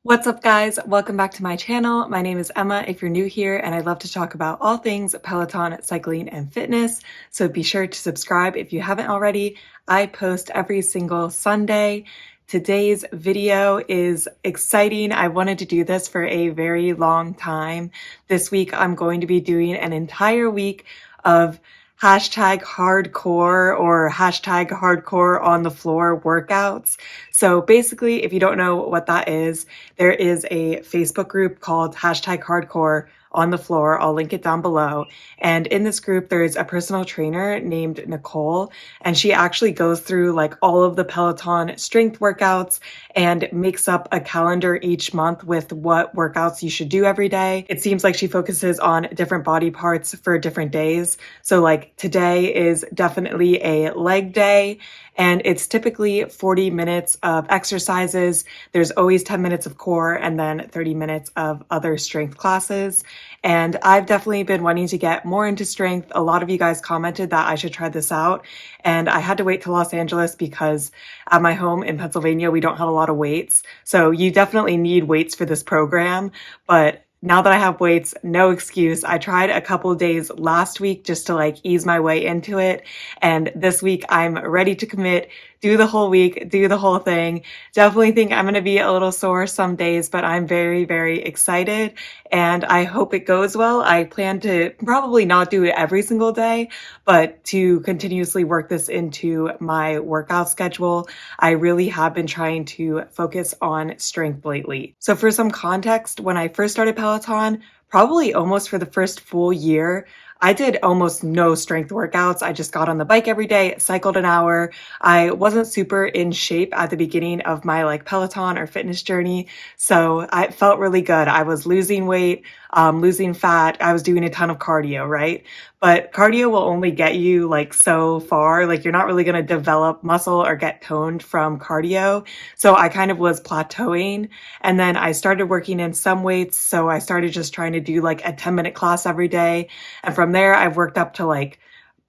What's up, guys? Welcome back to my channel. My name is Emma if you're new here, and I love to talk about all things Peloton, cycling, and fitness. So be sure to subscribe if you haven't already. I post every single Sunday. Today's video is exciting. I wanted to do this for a very long time. This week, I'm going to be doing an entire week of #hardcore or #hardcore on the floor workouts. So basically, if you don't know what that is, there is a Facebook group called #hardcore on the floor. I'll link it down below. And in this group, there's a personal trainer named Nicole, and she actually goes through like all of the Peloton strength workouts and makes up a calendar each month with what workouts you should do every day. It seems like she focuses on different body parts for different days. So like today is definitely a leg day, and it's typically 40 minutes of exercises. There's always 10 minutes of core and then 30 minutes of other strength classes. And I've definitely been wanting to get more into strength. A lot of you guys commented that I should try this out, and I had to wait to Los Angeles because at my home in Pennsylvania, we don't have a lot of weights. So you definitely need weights for this program, but now that I have weights, no excuse. I tried a couple of days last week just to like ease my way into it. And this week I'm ready to commit, do the whole week, do the whole thing. Definitely think I'm going to be a little sore some days, but I'm very, very excited and I hope it goes well. I plan to probably not do it every single day, but to continuously work this into my workout schedule. I really have been trying to focus on strength lately. So for some context, when I first started Peloton, probably almost for the first full year, I did almost no strength workouts. I just got on the bike every day, cycled an hour. I wasn't super in shape at the beginning of my like Peloton or fitness journey. So I felt really good. I was losing weight, losing fat. I was doing a ton of cardio, right? But cardio will only get you like so far. Like you're not really going to develop muscle or get toned from cardio. So I kind of was plateauing. And then I started working in some weights. So I started just trying to do like a 10-minute class every day. And from there, I've worked up to like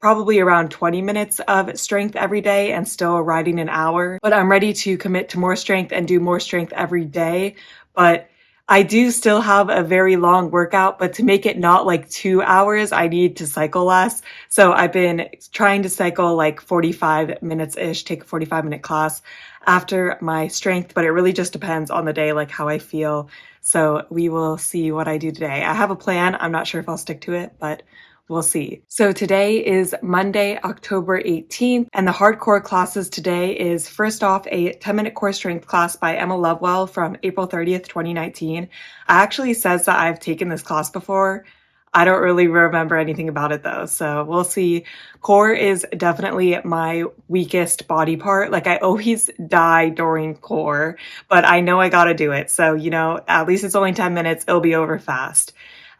probably around 20 minutes of strength every day and still riding an hour. But I'm ready to commit to more strength and do more strength every day. But I do still have a very long workout, but to make it not like 2 hours, I need to cycle less. So I've been trying to cycle like 45 minutes-ish, take a 45-minute class after my strength, but it really just depends on the day, like how I feel. So we will see what I do today. I have a plan. I'm not sure if I'll stick to it, but we'll see. So today is Monday, October 18th, and the hardcore classes today is first off a 10-minute core strength class by Emma Lovewell from April 30th, 2019. It actually says that I've taken this class before. I don't really remember anything about it though, so we'll see. Core is definitely my weakest body part. Like I always die during core, but I know I gotta do it. So, you know, at least it's only 10 minutes. It'll be over fast.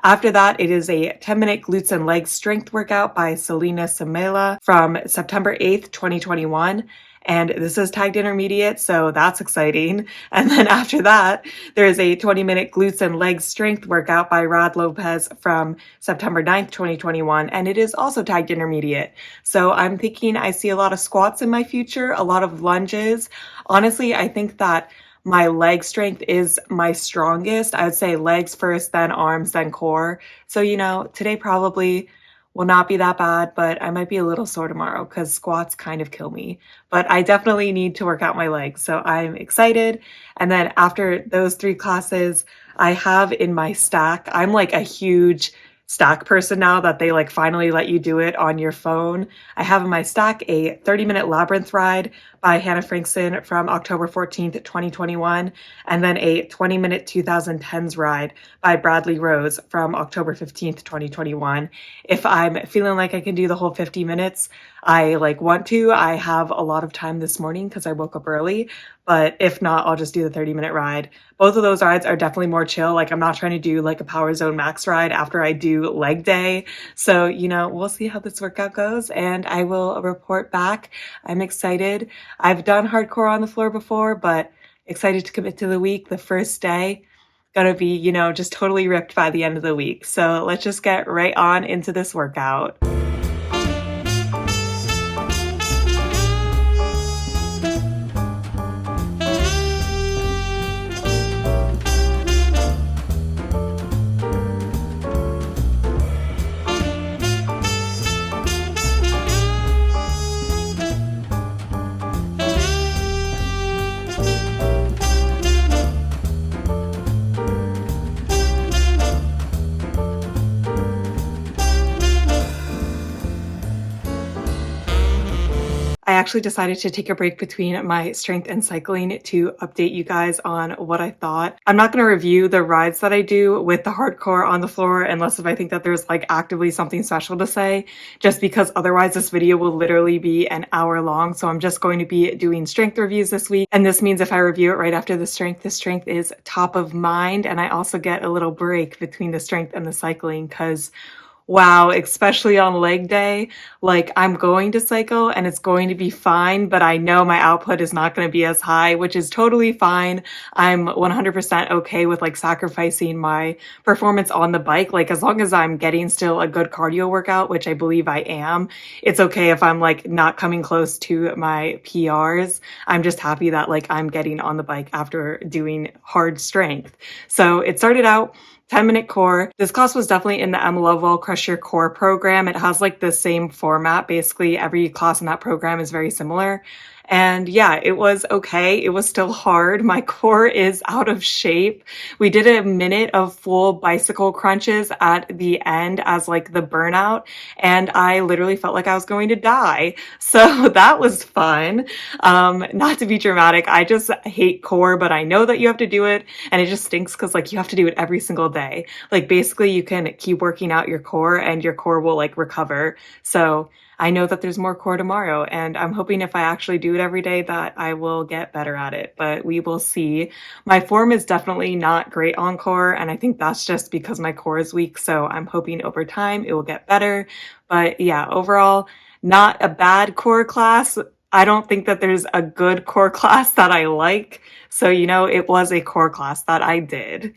After that, it is a 10-minute glutes and legs strength workout by Selena Samela from September 8th, 2021. And this is tagged intermediate, so that's exciting. And then after that, there's a 20-minute glutes and legs strength workout by Rad Lopez from September 9th, 2021. And it is also tagged intermediate. So I'm thinking I see a lot of squats in my future, a lot of lunges. Honestly, I think that my leg strength is my strongest. I would say legs first, then arms, then core. So, you know, today probably will not be that bad, but I might be a little sore tomorrow because squats kind of kill me. But I definitely need to work out my legs. So I'm excited. And then after those 3 classes, I have in my stack, I'm like a huge stack person now that they like finally let you do it on your phone. I have in my stack a 30-minute labyrinth ride by Hannah Frankson from October 14th, 2021, and then a 20-minute 2010s ride by Bradley Rose from October 15th, 2021. If I'm feeling like I can do the whole 50 minutes, I like want to. I have a lot of time this morning because I woke up early, but if not, I'll just do the 30-minute ride. Both of those rides are definitely more chill. Like I'm not trying to do like a Power Zone Max ride after I do leg day. So, you know, we'll see how this workout goes and I will report back. I'm excited. I've done hardcore on the floor before, but excited to commit to the week. The first day, gonna be, you know, just totally ripped by the end of the week. So let's just get right on into this workout. actually decided to take a break between my strength and cycling to update you guys on what I thought. I'm not going to review the rides that I do with the hardcore on the floor unless if I think that there's like actively something special to say, just because otherwise this video will literally be an hour long. So I'm just going to be doing strength reviews this week. And this means if I review it right after the strength is top of mind. And I also get a little break between the strength and the cycling because wow, especially on leg day, like I'm going to cycle and it's going to be fine, but I know my output is not going to be as high, which is totally fine. I'm 100% okay with like sacrificing my performance on the bike. Like as long as I'm getting still a good cardio workout, which I believe I am, it's okay if I'm like not coming close to my PRs. I'm just happy that like I'm getting on the bike after doing hard strength. So it started out 10-minute core. This class was definitely in the M Lovewell Crush Your Core program. It has like the same format. Basically, every class in that program is very similar. And yeah, it was okay. It was still hard. My core is out of shape. We did a minute of full bicycle crunches at the end as like the burnout, and I literally felt like I was going to die. So that was fun. Not to be dramatic, I just hate core, but I know that you have to do it, and it just stinks because like you have to do it every single day. Like basically you can keep working out your core and your core will like recover. So I know that there's more core tomorrow, and I'm hoping if I actually do it every day that I will get better at it, but we will see. My form is definitely not great on core, and I think that's just because my core is weak, so I'm hoping over time it will get better. But yeah, overall, not a bad core class. I don't think that there's a good core class that I like, so it was a core class that I did.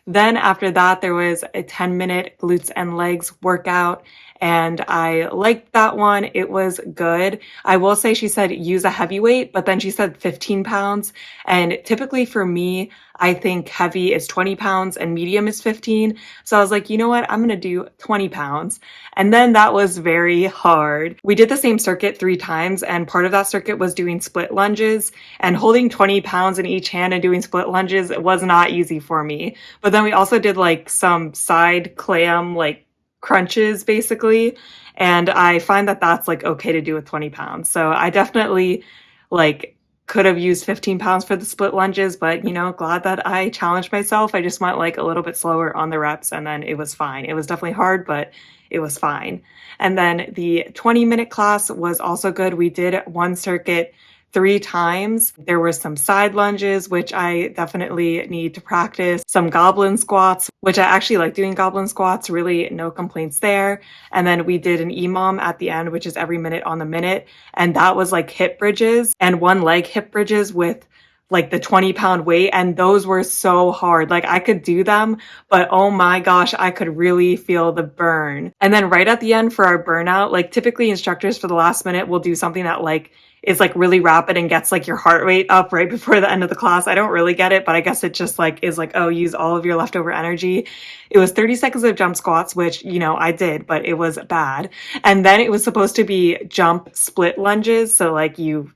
Then after that, there was a 10-minute glutes and legs workout, and I liked that one. It was good. I will say she said use a heavy weight, but then she said 15 pounds. And typically for me, I think heavy is 20 pounds and medium is 15. So I was like, you know what? I'm going to do 20 pounds. And then that was very hard. We did the same circuit 3 times, and part of that circuit was doing split lunges, and holding 20 pounds in each hand and doing split lunges was not easy for me. But then we also did like some side clam, like crunches basically. And I find that that's like okay to do with 20 pounds. So I definitely like could have used 15 pounds for the split lunges, but glad that I challenged myself. I just went like a little bit slower on the reps, and then it was fine. It was definitely hard, but it was fine. And then the 20-minute class was also good. We did one circuit 3 times. There were some side lunges, which I definitely need to practice, some goblin squats, which I actually like doing goblin squats, really no complaints there. And then we did an EMOM at the end, which is every minute on the minute. And that was like hip bridges and one leg hip bridges with like the 20-pound weight. And those were so hard. Like I could do them, but oh my gosh, I could really feel the burn. And then right at the end for our burnout, like typically instructors for the last minute will do something that like is like really rapid and gets like your heart rate up right before the end of the class. I don't really get it, but I guess it just like is like, oh, use all of your leftover energy. It was 30 seconds of jump squats, which, I did, but it was bad. And then it was supposed to be jump split lunges. So like you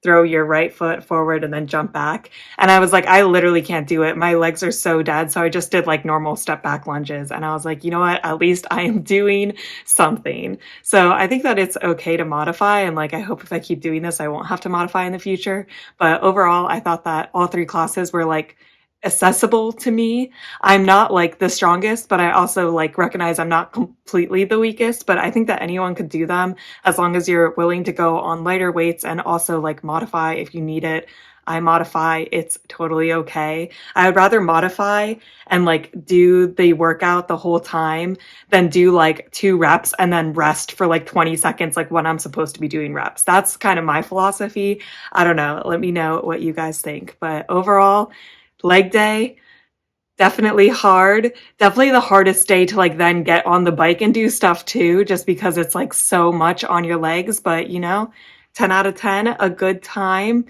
throw your right foot forward and then jump back. And I was like, I literally can't do it. My legs are so dead. So I just did like normal step back lunges. And I was like, you know what? At least I am doing something. So I think that it's okay to modify. And like, I hope if I keep doing this, I won't have to modify in the future. But overall, I thought that all 3 classes were like accessible to me. I'm not like the strongest, but I also like recognize I'm not completely the weakest, but I think that anyone could do them as long as you're willing to go on lighter weights and also like modify if you need it. I modify, it's totally okay. I would rather modify and like do the workout the whole time than do like 2 reps and then rest for like 20 seconds, like when I'm supposed to be doing reps. That's kind of my philosophy. I don't know. Let me know what you guys think. But overall, leg day, definitely hard. Definitely the hardest day to like then get on the bike and do stuff too, just because it's like so much on your legs. But 10 out of 10, a good time.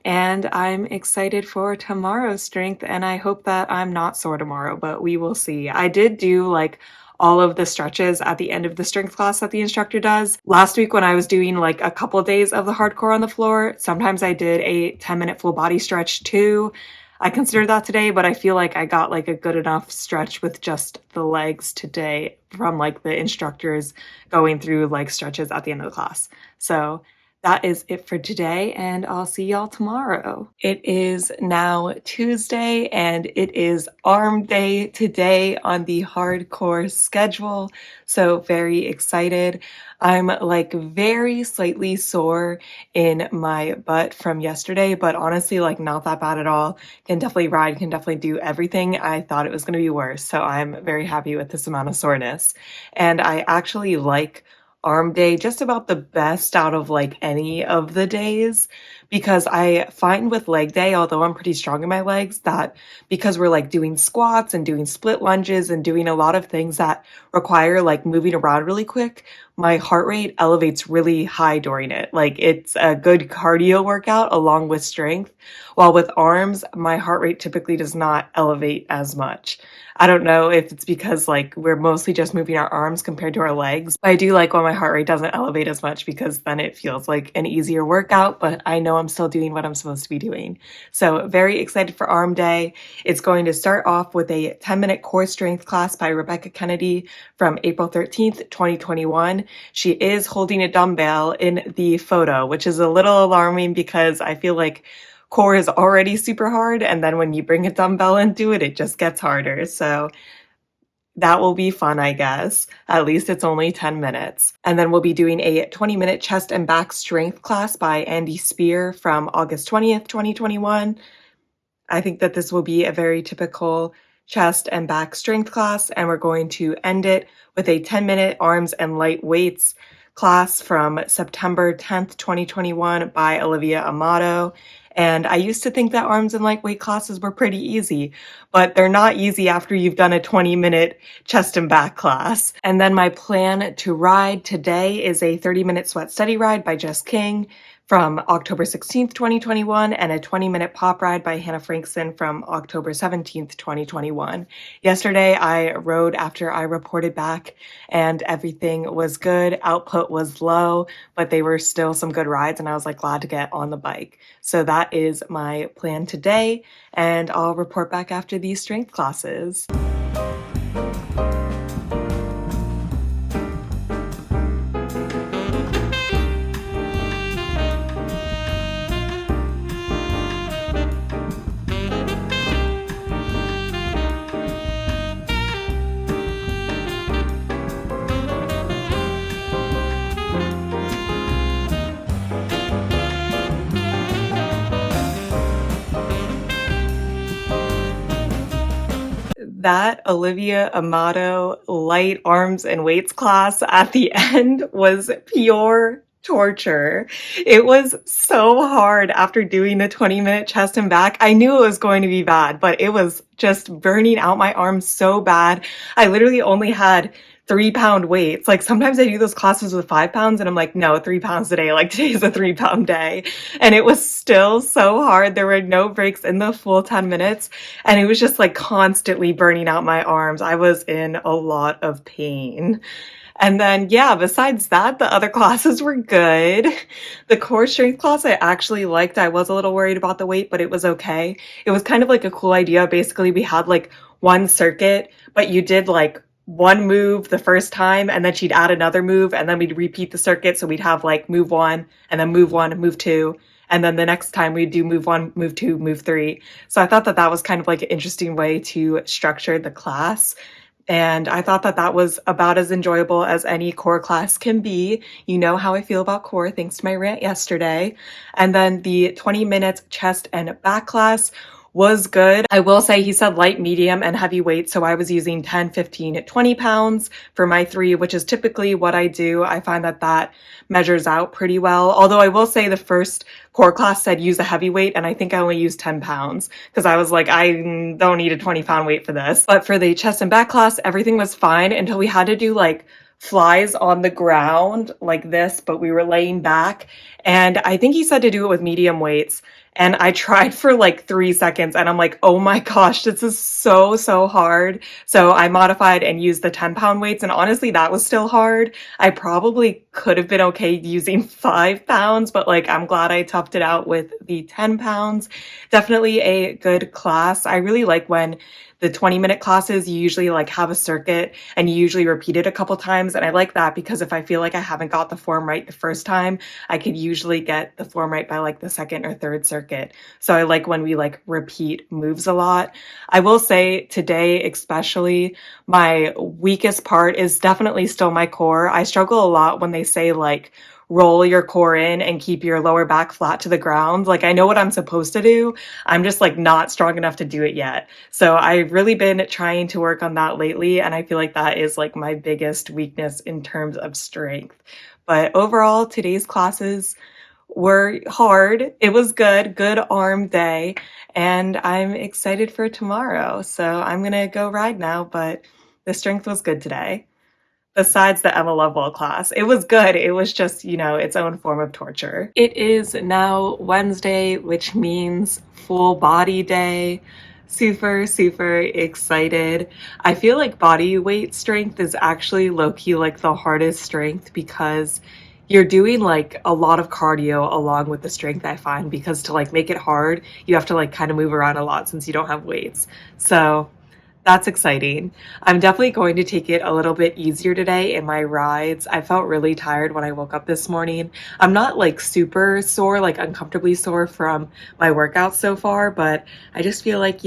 And I'm excited for tomorrow's strength, and I hope that I'm not sore tomorrow, but we will see. I did do like all of the stretches at the end of the strength class that the instructor does. Last week when I was doing like a couple days of the hardcore on the floor, sometimes I did a 10-minute full body stretch too. I considered that today, but I feel like I got like a good enough stretch with just the legs today from like the instructors going through like stretches at the end of the class. So that is it for today, and I'll see y'all tomorrow. It is now Tuesday, and it is arm day today on the hardcore schedule. So very excited. I'm like very slightly sore in my butt from yesterday, but honestly, like not that bad at all. Can definitely ride, can definitely do everything. I thought it was going to be worse. So I'm very happy with this amount of soreness. And I actually like arm day just about the best out of like any of the days, because I find with leg day, although I'm pretty strong in my legs, that because we're like doing squats and doing split lunges and doing a lot of things that require like moving around really quick, my heart rate elevates really high during it. Like it's a good cardio workout along with strength. While with arms, my heart rate typically does not elevate as much. I don't know if it's because like we're mostly just moving our arms compared to our legs, but I do like when my heart rate doesn't elevate as much because then it feels like an easier workout, but I know I'm still doing what I'm supposed to be doing. So very excited for arm day. It's going to start off with a 10-minute core strength class by Rebecca Kennedy from April 13th, 2021. She is holding a dumbbell in the photo, which is a little alarming because I feel like core is already super hard, and then when you bring a dumbbell into it, it just gets harder. So that will be fun, I guess. At least it's only 10 minutes. And then we'll be doing a 20-minute chest and back strength class by Andy Spear from August 20th, 2021. I think that this will be a very typical chest and back strength class, and we're going to end it with a 10-minute arms and light weights class from September 10th, 2021 by Olivia Amato. And I used to think that arms and lightweight classes were pretty easy, but they're not easy after you've done a 20-minute chest and back class. And then my plan to ride today is a 30-minute sweat steady ride by Jess King from October 16th, 2021, and a 20-minute pop ride by Hannah Frankson from October 17th, 2021. Yesterday, I rode after I reported back, and everything was good. Output was low, but they were still some good rides, and I was like glad to get on the bike. So that is my plan today, and I'll report back after these strength classes. That Olivia Amato light arms and weights class at the end was pure torture. It was so hard after doing the 20-minute chest and back. I knew it was going to be bad, but it was just burning out my arms so bad. I literally only had 3-pound weights. Like sometimes I do those classes with 5 pounds and I'm like, no, 3 pounds a day. Like today's a 3-pound day. And it was still so hard. There were no breaks in the full 10 minutes. And it was just like constantly burning out my arms. I was in a lot of pain. And then, yeah, besides that, the other classes were good. The core strength class I actually liked. I was a little worried about the weight, but it was okay. It was kind of like a cool idea. Basically, we had like one circuit, but you did like one move the first time, and then she'd add another move, and then we'd repeat the circuit. So we'd have like move one, and then move one, move two. And then the next time we'd do move one, move two, move three. So I thought that that was kind of like an interesting way to structure the class. And I thought that that was about as enjoyable as any core class can be. You know how I feel about core, thanks to my rant yesterday. And then the 20 minutes chest and back class was good. I will say he said light, medium, and heavy weight. So I was using 10, 15, 20 pounds for my 3, which is typically what I do. I find that that measures out pretty well. Although I will say the first core class said use a heavy weight, and I think I only used 10 pounds because I was like, I don't need a 20-pound weight for this. But for the chest and back class, everything was fine until we had to do like flies on the ground like this, but we were laying back. And I think he said to do it with medium weights. And I tried for like 3 seconds and I'm like, oh my gosh, this is so hard. So I modified and used the 10-pound weights. And honestly, that was still hard. I probably could have been okay using 5 pounds, but like I'm glad I toughed it out with the 10 pounds. Definitely a good class. I really like when the 20-minute classes, you usually like have a circuit and you usually repeat it a couple times. And I like that because if I feel like I haven't got the form right the first time, I could usually get the form right by like the second or third circuit. So I like when we like repeat moves a lot. I will say today, especially, my weakest part is definitely still my core. I struggle a lot when they say like, roll your core in and keep your lower back flat to the ground. Like I know what I'm supposed to do. I'm just like not strong enough to do it yet. So I've really been trying to work on that lately. And I feel like that is like my biggest weakness in terms of strength. But overall, today's classes were hard. It was good arm day. And I'm excited for tomorrow. So I'm going to go ride now, but the strength was good today. Besides the Emma Lovewell class, it was good. It was just, its own form of torture. It is now Wednesday, which means full body day. Super excited. I feel like body weight strength is actually low-key like the hardest strength because you're doing like a lot of cardio along with the strength, I find, because to like make it hard, you have to like kind of move around a lot since you don't have weights. So that's exciting. I'm definitely going to take it a little bit easier today in my rides. I felt really tired when I woke up this morning. I'm not like super sore, like uncomfortably sore from my workouts so far, but I just feel like,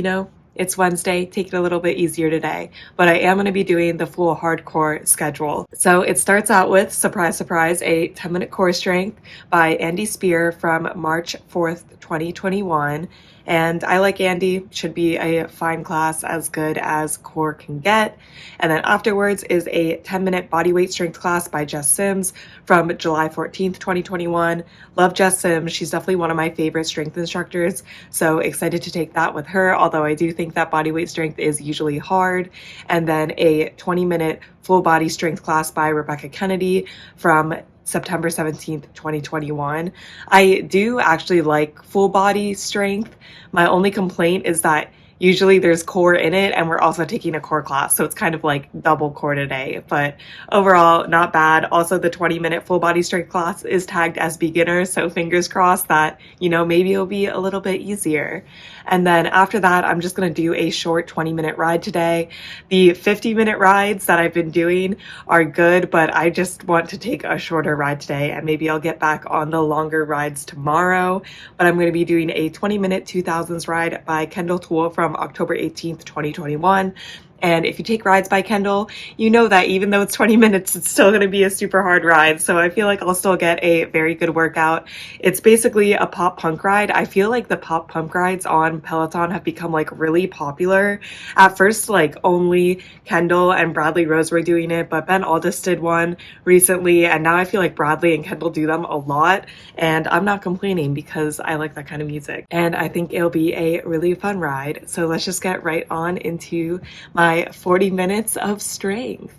it's Wednesday, take it a little bit easier today. But I am going to be doing the full hardcore schedule. So it starts out with, surprise, surprise, a 10-minute core strength by Andy Spear from March 4th, 2021. And I like Andy, should be a fine class, as good as core can get. And then afterwards is a 10-minute bodyweight strength class by Jess Sims from July 14th, 2021. Love Jess Sims. She's definitely one of my favorite strength instructors. So excited to take that with her, although I do think that bodyweight strength is usually hard. And then a 20-minute full body strength class by Rebecca Kennedy from September 17th, 2021. I do actually like full body strength. My only complaint is that usually there's core in it and we're also taking a core class. So it's kind of like double core today, but overall not bad. Also the 20-minute full body strength class is tagged as beginner. So fingers crossed that, maybe it'll be a little bit easier. And then after that, I'm just going to do a short 20-minute ride today. The 50-minute rides that I've been doing are good, but I just want to take a shorter ride today and maybe I'll get back on the longer rides tomorrow. But I'm going to be doing a 20-minute 2000s ride by Kendall Toole from October 18th, 2021. And if you take rides by Kendall, you know that even though it's 20 minutes, it's still going to be a super hard ride. So I feel like I'll still get a very good workout. It's basically a pop punk ride. I feel like the pop punk rides on Peloton have become like really popular. At first, like only Kendall and Bradley Rose were doing it, but Ben Aldis did one recently. And now I feel like Bradley and Kendall do them a lot. And I'm not complaining because I like that kind of music. And I think it'll be a really fun ride. So let's just get right on into my 40 minutes of strength.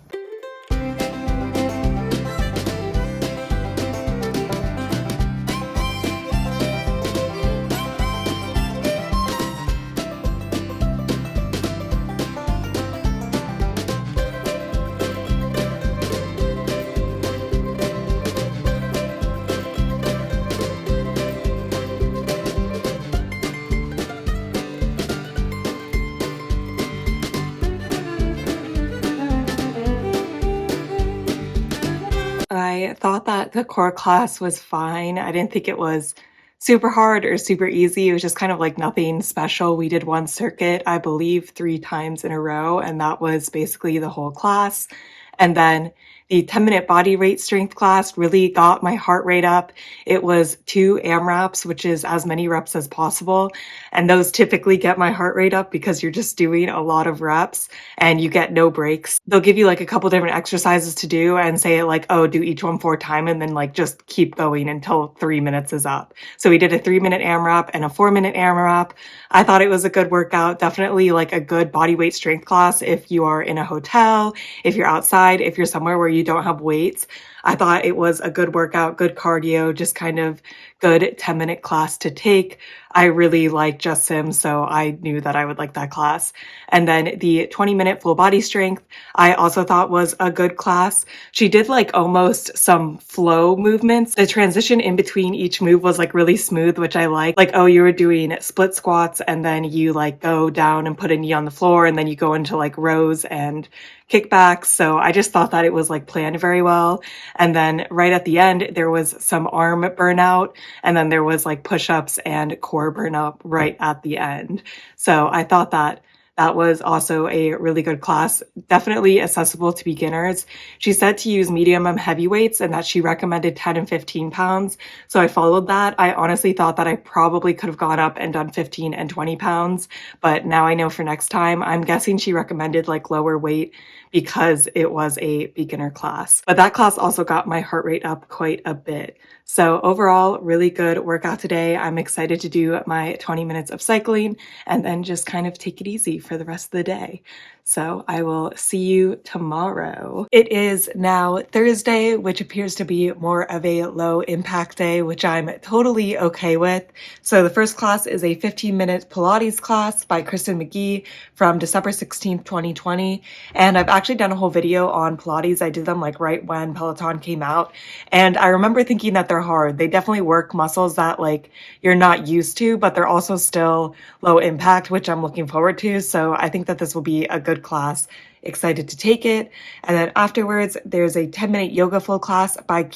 I thought that the core class was fine. I didn't think it was super hard or super easy. It was just kind of like nothing special. We did one circuit, I believe, 3 times in a row, and that was basically the whole class. And then the 10-minute body weight strength class really got my heart rate up. It was 2 AMRAPs, which is as many reps as possible. And those typically get my heart rate up because you're just doing a lot of reps and you get no breaks. They'll give you like a couple different exercises to do and say like, oh, do each one 4 times and then like just keep going until 3 minutes is up. So we did a 3-minute AMRAP and a 4-minute AMRAP. I thought it was a good workout, definitely like a good body weight strength class if you are in a hotel, if you're outside, if you're somewhere where you don't have weights. I thought it was a good workout, good cardio, just kind of good 10-minute class to take. I really like Just Sim, so I knew that I would like that class. And then the 20-minute full body strength, I also thought was a good class. She did like almost some flow movements. The transition in between each move was like really smooth, which I like. Like, oh, you were doing split squats and then you like go down and put a knee on the floor and then you go into like rows and kickbacks. So I just thought that it was like planned very well. And then right at the end, there was some arm burnout, and then there was like push-ups and core burnout right at the end. So I thought that that was also a really good class, definitely accessible to beginners. She said to use medium and heavy weights and that she recommended 10 and 15 pounds. So I followed that. I honestly thought that I probably could have gone up and done 15 and 20 pounds, but now I know for next time. I'm guessing she recommended like lower weight because it was a beginner class. But that class also got my heart rate up quite a bit. So overall, really good workout today. I'm excited to do my 20 minutes of cycling and then just kind of take it easy for the rest of the day. So I will see you tomorrow. It is now Thursday, which appears to be more of a low impact day, which I'm totally okay with. So the first class is a 15-minute Pilates class by Kristen McGee from December 16th, 2020. And I've actually done a whole video on Pilates. I did them like right when Peloton came out. And I remember thinking that they're hard. They definitely work muscles that like you're not used to, but they're also still low impact, which I'm looking forward to. So I think that this will be a good class. Excited to take it. And then afterwards, there's a 10-minute yoga flow class by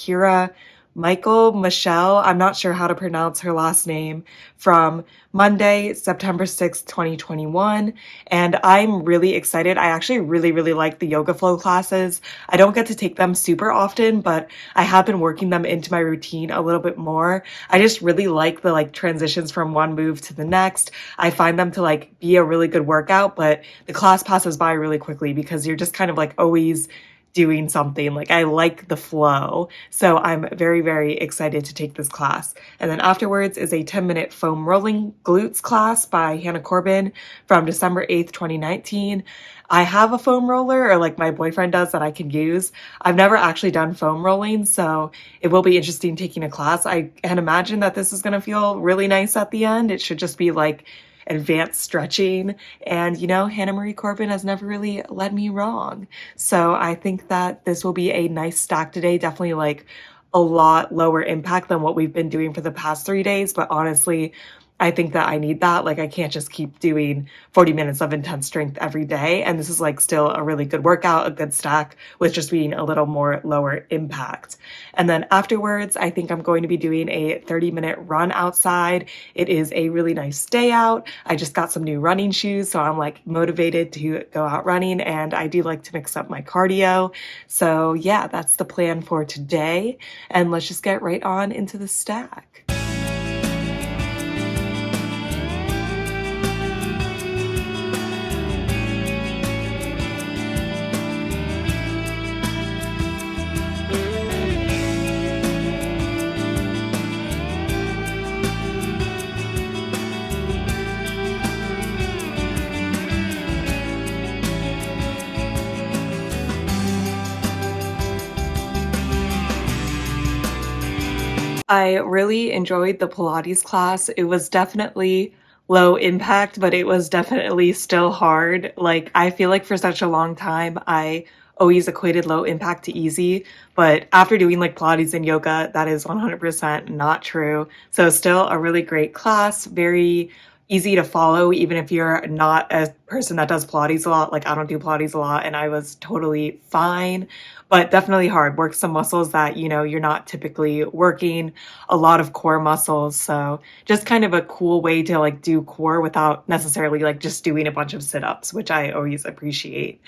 Michelle, I'm not sure how to pronounce her last name, from Monday, September 6th, 2021. And I'm really excited. I actually really like the yoga flow classes. I don't get to take them super often, but I have been working them into my routine a little bit more. I just really like the like transitions from one move to the next. I find them to like be a really good workout, but the class passes by really quickly because you're just kind of like always doing something. Like I like the flow. So I'm very excited to take this class. And then afterwards is a 10-minute foam rolling glutes class by Hannah Corbin from December 8th, 2019. I have a foam roller, or like my boyfriend does, that I can use. I've never actually done foam rolling, so it will be interesting taking a class. I can imagine that this is going to feel really nice at the end. It should just be like advanced stretching. And, you know, Hannah Marie Corbin has never really led me wrong. So I think that this will be a nice stack today. Definitely like a lot lower impact than what we've been doing for the past 3 days. But honestly, I think that I need that. Like I can't just keep doing 40 minutes of intense strength every day. And this is like still a really good workout, a good stack with just being a little more lower impact. And then afterwards, I think I'm going to be doing a 30-minute run outside. It is a really nice day out. I just got some new running shoes, so I'm like motivated to go out running, and I do like to mix up my cardio. So yeah, that's the plan for today. And let's just get right on into the stack. I really enjoyed the Pilates class. It was definitely low impact, but it was definitely still hard. Like, I feel like for such a long time, I always equated low impact to easy, but after doing like Pilates and yoga, that is 100% not true. So still a really great class, very easy to follow, even if you're not a person that does Pilates a lot. Like I don't do Pilates a lot, and I was totally fine, but definitely hard. Work some muscles that, you know, you're not typically working, a lot of core muscles. So just kind of a cool way to like do core without necessarily like just doing a bunch of sit-ups, which I always appreciate.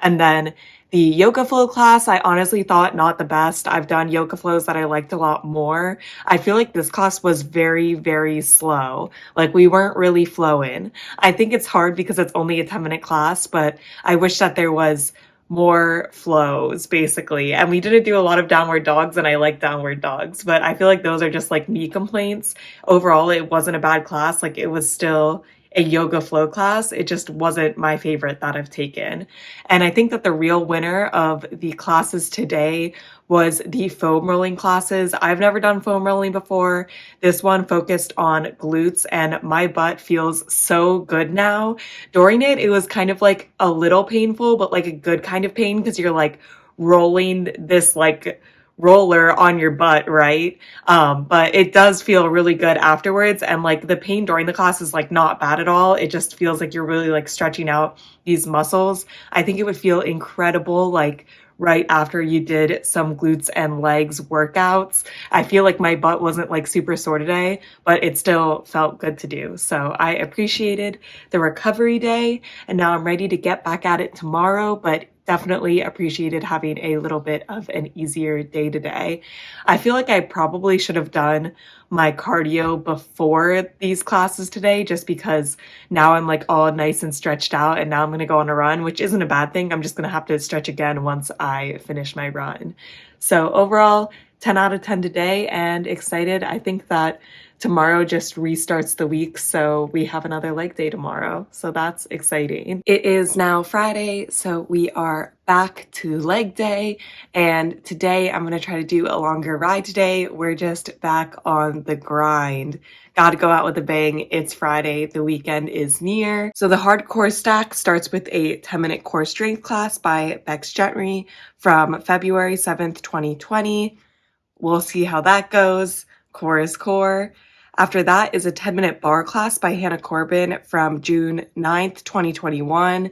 And then the yoga flow class, I honestly thought not the best. I've done yoga flows that I liked a lot more. I feel like this class was very slow. Like we weren't really flowing. I think it's hard because it's only a 10-minute class, but I wish that there was more flows basically. And we didn't do a lot of downward dogs, and I like downward dogs, but I feel like those are just like me complaints. Overall, it wasn't a bad class. Like it was still a yoga flow class. It just wasn't my favorite that I've taken. And I think that the real winner of the classes today was the foam rolling classes. I've never done foam rolling before. This one focused on glutes and my butt feels so good now. During it, it was kind of like a little painful, but like a good kind of pain because you're like rolling this like roller on your butt, right? But it does feel really good afterwards. And like the pain during the class is like not bad at all. It just feels like you're really like stretching out these muscles. I think it would feel incredible like right after you did some glutes and legs workouts. I feel like my butt wasn't like super sore today, but it still felt good to do. So I appreciated the recovery day and now I'm ready to get back at it tomorrow, but definitely appreciated having a little bit of an easier day today. I feel like I probably should have done my cardio before these classes today just because now I'm like all nice and stretched out and now I'm going to go on a run, which isn't a bad thing. I'm just going to have to stretch again once I finish my run. So overall, 10 out of 10 today and excited. I think that tomorrow just restarts the week, so we have another leg day tomorrow. So that's exciting. It is now Friday, so we are back to leg day. And today I'm going to try to do a longer ride today. We're just back on the grind. Got to go out with a bang. It's Friday. The weekend is near. So the hardcore stack starts with a 10-minute core strength class by Bex Gentry from February 7th, 2020. We'll see how that goes. Core is core. After that is a 10-minute bar class by Hannah Corbin from June 9th, 2021.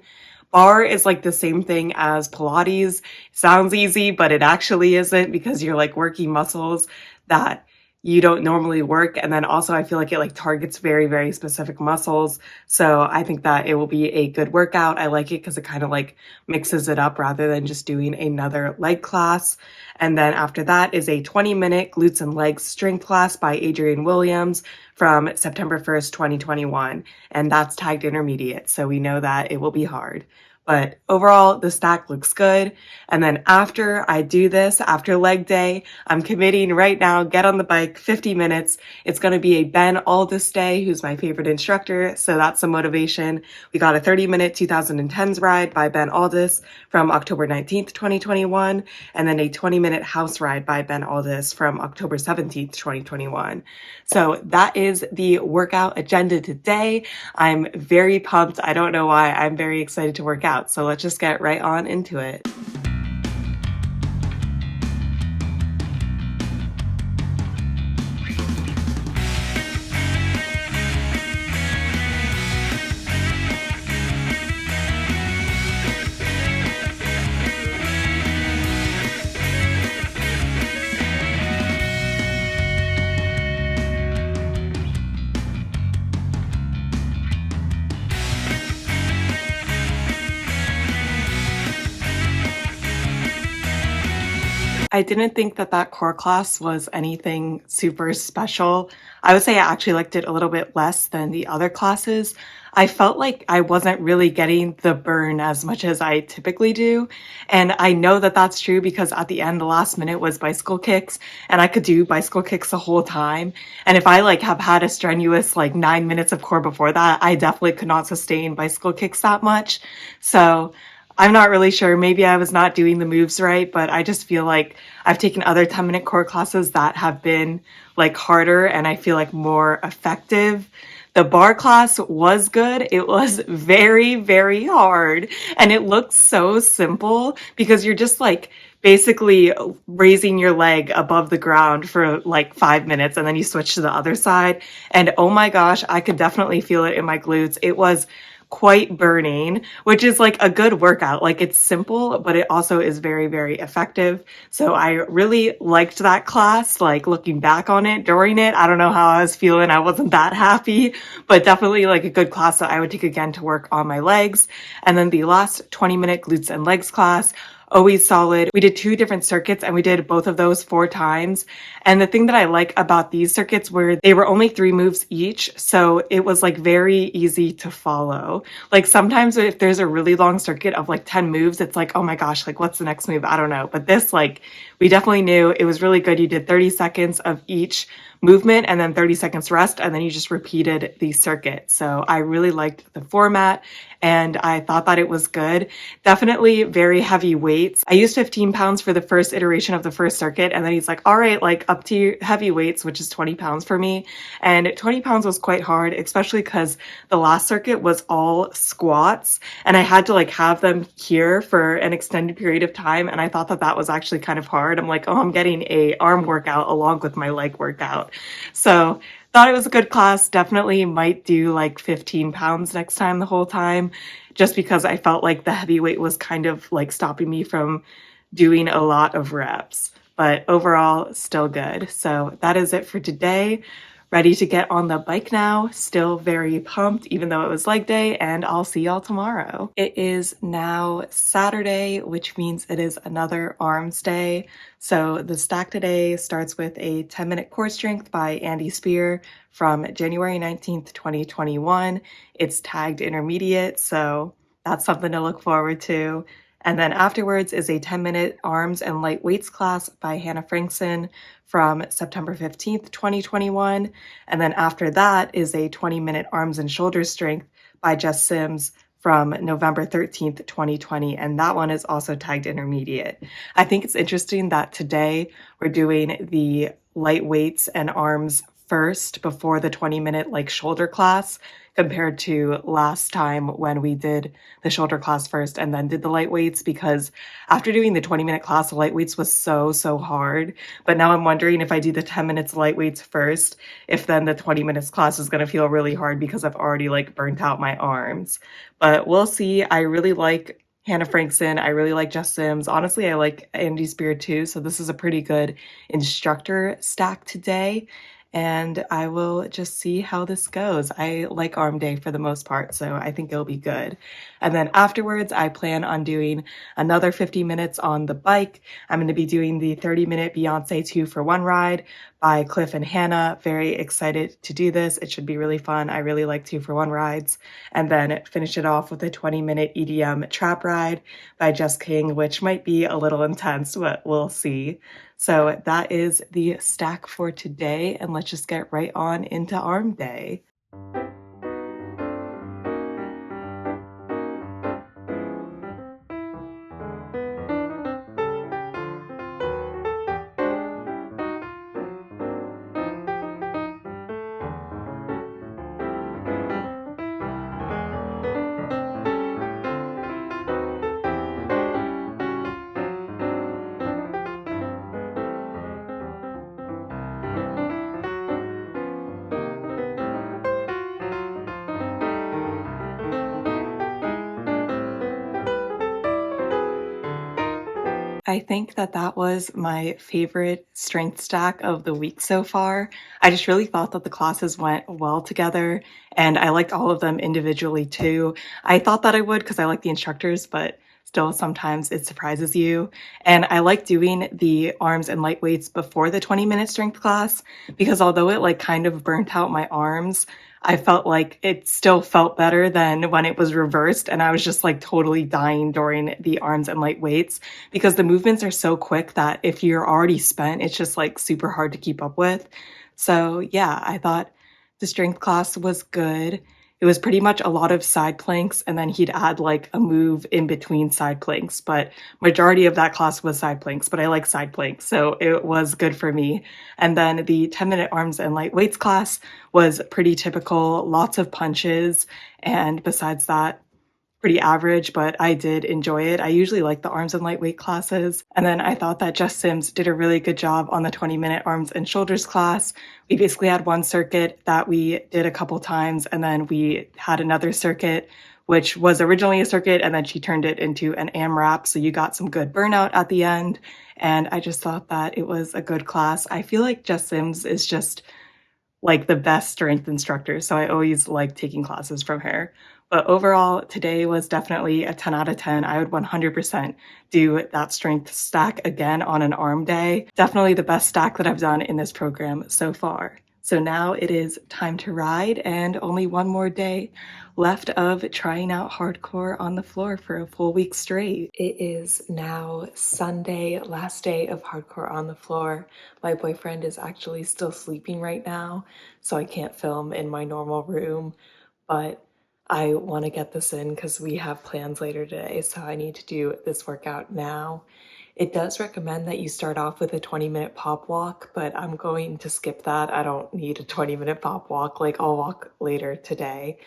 Bar is like the same thing as Pilates. Sounds easy, but it actually isn't because you're like working muscles that you don't normally work. And then also I feel like it like targets very, very specific muscles. So I think that it will be a good workout. I like it because it kind of like mixes it up rather than just doing another leg class. And then after that is a 20-minute glutes and legs strength class by Adrienne Williams from September 1st, 2021. And that's tagged intermediate. So we know that it will be hard. But overall, the stack looks good. And then after I do this, after leg day, I'm committing right now, get on the bike, 50 minutes. It's going to be a Ben Aldis day, who's my favorite instructor. So that's some motivation. We got a 30-minute 2010s ride by Ben Aldis from October 19th, 2021. And then a 20-minute house ride by Ben Aldis from October 17th, 2021. So that is the workout agenda today. I'm very pumped. I don't know why. I'm very excited to work out. So let's just get right on into it. I didn't think that that core class was anything super special. I would say I actually liked it a little bit less than the other classes. I felt like I wasn't really getting the burn as much as I typically do. And I know that that's true because at the end, the last minute was bicycle kicks and I could do bicycle kicks the whole time. And if I like have had a strenuous like 9 minutes of core before that, I definitely could not sustain bicycle kicks that much. So I'm not really sure. Maybe I was not doing the moves right, but I just feel like I've taken other 10-minute core classes that have been like harder and I feel like more effective. The bar class was good. It was very, very hard. And it looked so simple because you're just like basically raising your leg above the ground for like 5 minutes and then you switch to the other side. And oh my gosh, I could definitely feel it in my glutes. It was quite burning, which is like a good workout. Like it's simple, but it also is very, very effective. So I really liked that class. Like looking back on it during it, I don't know how I was feeling. I wasn't that happy, but definitely like a good class that I would take again to work on my legs. And then the last 20-minute glutes and legs class, always solid. We did 2 different circuits and we did both of those 4 times. And the thing that I like about these circuits were they were only 3 moves each. So it was like very easy to follow. Like sometimes if there's a really long circuit of like 10 moves, it's like, oh my gosh, like what's the next move? I don't know. But this, like, we definitely knew it was really good. You did 30 seconds of each movement and then 30 seconds rest, and then you just repeated the circuit. So I really liked the format and I thought that it was good. Definitely very heavy weights. I used 15 pounds for the first iteration of the first circuit, and then he's like, all right, like up to heavy weights, which is 20 pounds for me. And 20 pounds was quite hard, especially because the last circuit was all squats and I had to like have them here for an extended period of time. And I thought that that was actually kind of hard. I'm like, oh, I'm getting a arm workout along with my leg workout. So thought it was a good class. Definitely might do like 15 pounds next time the whole time, just because I felt like the heavy weight was kind of like stopping me from doing a lot of reps. But overall, still good. So that is it for today. Ready to get on the bike now. Still very pumped, even though it was leg day, and I'll see y'all tomorrow. It is now Saturday, which means it is another arms day. So the stack today starts with a 10-minute core strength by Andy Spear from January 19th, 2021. It's tagged intermediate, so that's something to look forward to. And then afterwards is a 10-minute arms and light weights class by Hannah Frankson from September 15th, 2021. And then after that is a 20-minute arms and shoulder strength by Jess Sims from November 13th, 2020. And that one is also tagged intermediate. I think it's interesting that today we're doing the light weights and arms first before the 20-minute like shoulder class, compared to last time when we did the shoulder class first and then did the light weights, because after doing the 20-minute class, the light weights was so hard. But now I'm wondering if I do the 10 minutes light weights first, if then the 20 minutes class is going to feel really hard because I've already like burnt out my arms. But we'll see. I really like Hannah Frankson. I really like Jess Sims. Honestly, I like Andy Spear too. So this is a pretty good instructor stack today. And I will just see how this goes. I like arm day for the most part, so I think it'll be good. And then afterwards, I plan on doing another 50 minutes on the bike. I'm going to be doing the 30-minute Beyonce 2-for-1 ride by Cliff and Hannah. Very excited to do this. It should be really fun. I really like 2-for-1 rides. And then finish it off with a 20-minute EDM trap ride by Jess King, which might be a little intense, but we'll see. So that is the stack for today, and let's just get right on into arm day. I think that that was my favorite strength stack of the week so far. I just really thought that the classes went well together, and I liked all of them individually too. I thought that I would because I like the instructors, but still sometimes it surprises you. And I like doing the arms and light weights before the 20-minute strength class, because although it like kind of burnt out my arms, I felt like it still felt better than when it was reversed and I was just like totally dying during the arms and light weights, because the movements are so quick that if you're already spent, it's just like super hard to keep up with. So yeah, I thought the strength class was good. It was pretty much a lot of side planks, and then he'd add like a move in between side planks, but majority of that class was side planks, but I like side planks, so it was good for me. And then the 10-minute arms and light weights class was pretty typical, lots of punches, and besides that, pretty average, but I did enjoy it. I usually like the arms and lightweight classes. And then I thought that Jess Sims did a really good job on the 20-minute arms and shoulders class. We basically had one circuit that we did a couple times, and then we had another circuit, which was originally a circuit, and then she turned it into an AMRAP. So you got some good burnout at the end. And I just thought that it was a good class. I feel like Jess Sims is just like the best strength instructor. So I always like taking classes from her. But overall, today was definitely a 10 out of 10. I would 100% do that strength stack again on an arm day. Definitely the best stack that I've done in this program so far. So now it is time to ride, and only one more day left of trying out hardcore on the floor for a full week straight. It is now Sunday, last day of hardcore on the floor. My boyfriend is actually still sleeping right now, so I can't film in my normal room, but I want to get this in because we have plans later today, so I need to do this workout now. It does recommend that you start off with a 20-minute pop walk, but I'm going to skip that. I don't need a 20-minute pop walk, like I'll walk later today.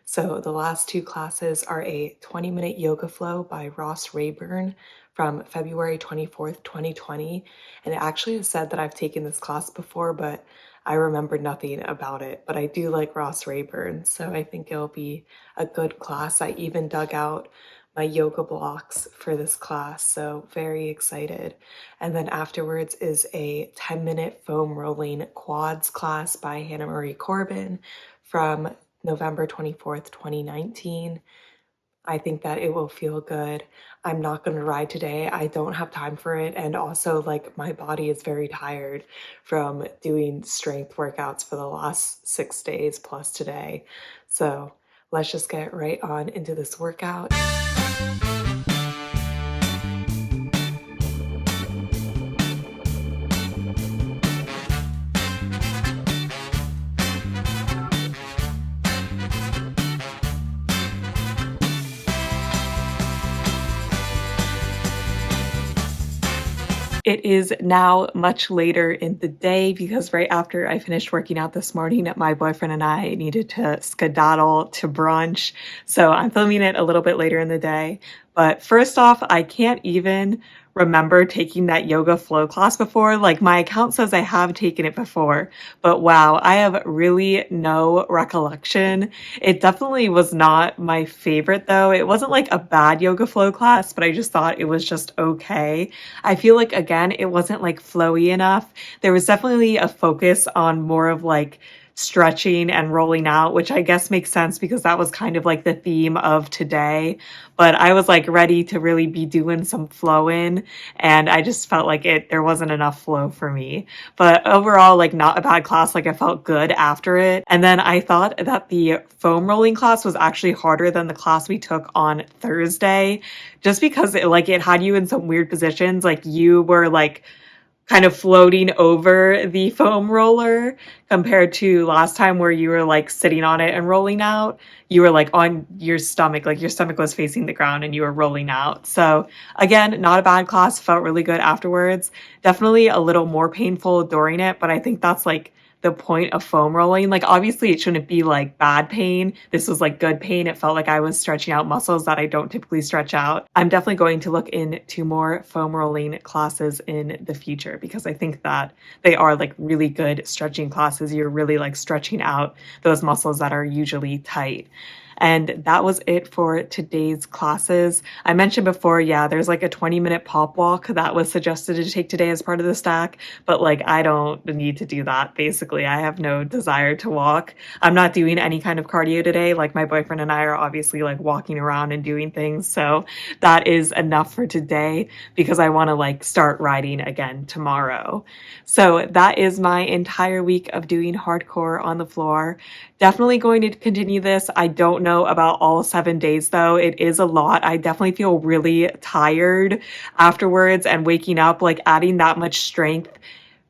So the last two classes are a 20-minute yoga flow by Ross Rayburn from February 24th, 2020. And it actually has said that I've taken this class before, but I remember nothing about it. But I do like Ross Rayburn, so I think it'll be a good class. I even dug out my yoga blocks for this class, so very excited. And then afterwards is a 10-minute foam rolling quads class by Hannah Marie Corbin from November 24th, 2019. I think that it will feel good. I'm not going to ride today. I don't have time for it. And also, like, my body is very tired from doing strength workouts for the last 6 days plus today. So let's just get right on into this workout. It is now much later in the day because right after I finished working out this morning, my boyfriend and I needed to skedaddle to brunch. So I'm filming it a little bit later in the day. But first off, I can't even remember taking that yoga flow class before. Like, my account says I have taken it before, but wow, I have really no recollection. It definitely was not my favorite though. It wasn't like a bad yoga flow class, but I just thought it was just okay. I feel like, again, it wasn't like flowy enough. There was definitely a focus on more of like stretching and rolling out, which I guess makes sense because that was kind of like the theme of today. But I was like ready to really be doing some flow in, and I just felt like there wasn't enough flow for me. But overall, like, not a bad class. Like, I felt good after it. And then I thought that the foam rolling class was actually harder than the class we took on Thursday, just because it had you in some weird positions. Like, you were like kind of floating over the foam roller compared to last time where you were like sitting on it and rolling out. You were like on your stomach, like your stomach was facing the ground and you were rolling out. So again, not a bad class, felt really good afterwards. Definitely a little more painful during it, but I think that's like the point of foam rolling. Like, obviously it shouldn't be like bad pain. This was like good pain. It felt like I was stretching out muscles that I don't typically stretch out. I'm definitely going to look into more foam rolling classes in the future because I think that they are like really good stretching classes. You're really like stretching out those muscles that are usually tight. And that was it for today's classes. I mentioned before, yeah, there's like a 20-minute pop walk that was suggested to take today as part of the stack, but like, I don't need to do that. Basically, I have no desire to walk. I'm not doing any kind of cardio today. Like, my boyfriend and I are obviously like walking around and doing things. So that is enough for today because I want to like start riding again tomorrow. So that is my entire week of doing hardcore on the floor. Definitely going to continue this. I don't know about all 7 days though. It is a lot. I definitely feel really tired afterwards, and waking up, like adding that much strength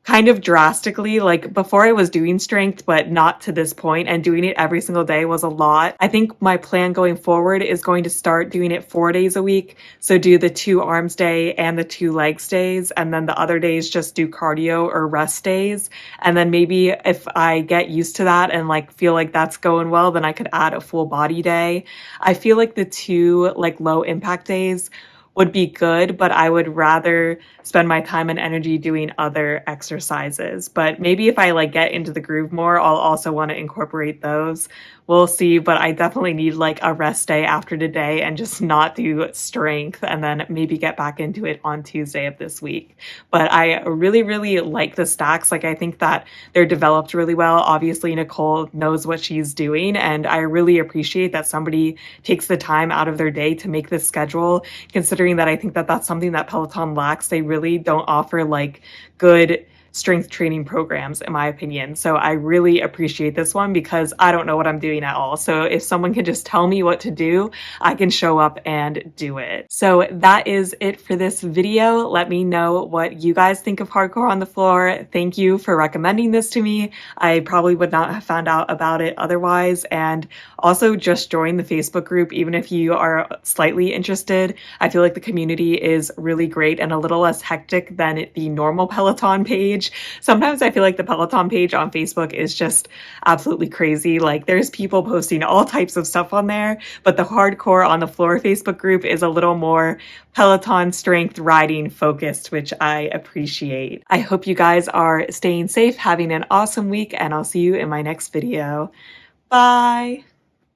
kind of drastically. Like, before I was doing strength, but not to this point, and doing it every single day was a lot. I think my plan going forward is going to start doing it 4 days a week. So do the 2 arms day and the 2 legs days, and then the other days just do cardio or rest days. And then maybe if I get used to that and like feel like that's going well, then I could add a full body day. I feel like the 2 like low impact days would be good, but I would rather spend my time and energy doing other exercises. But maybe if I like get into the groove more, I'll also want to incorporate those. We'll see, but I definitely need like a rest day after today and just not do strength, and then maybe get back into it on Tuesday of this week. But I really, really like the stacks. Like, I think that they're developed really well. Obviously, Nicole knows what she's doing, and I really appreciate that somebody takes the time out of their day to make this schedule, considering that I think that that's something that Peloton lacks. They really don't offer like good strength training programs, in my opinion. So I really appreciate this one because I don't know what I'm doing at all. So if someone can just tell me what to do, I can show up and do it. So that is it for this video. Let me know what you guys think of hardcore on the floor. Thank you for recommending this to me. I probably would not have found out about it otherwise. And also just join the Facebook group, even if you are slightly interested. I feel like the community is really great and a little less hectic than the normal Peloton page. Sometimes I feel like the Peloton page on Facebook is just absolutely crazy. Like there's people posting all types of stuff on there, but the hardcore on the floor Facebook group is a little more Peloton strength riding focused, which I appreciate. I hope you guys are staying safe, having an awesome week, and I'll see you in my next video. Bye!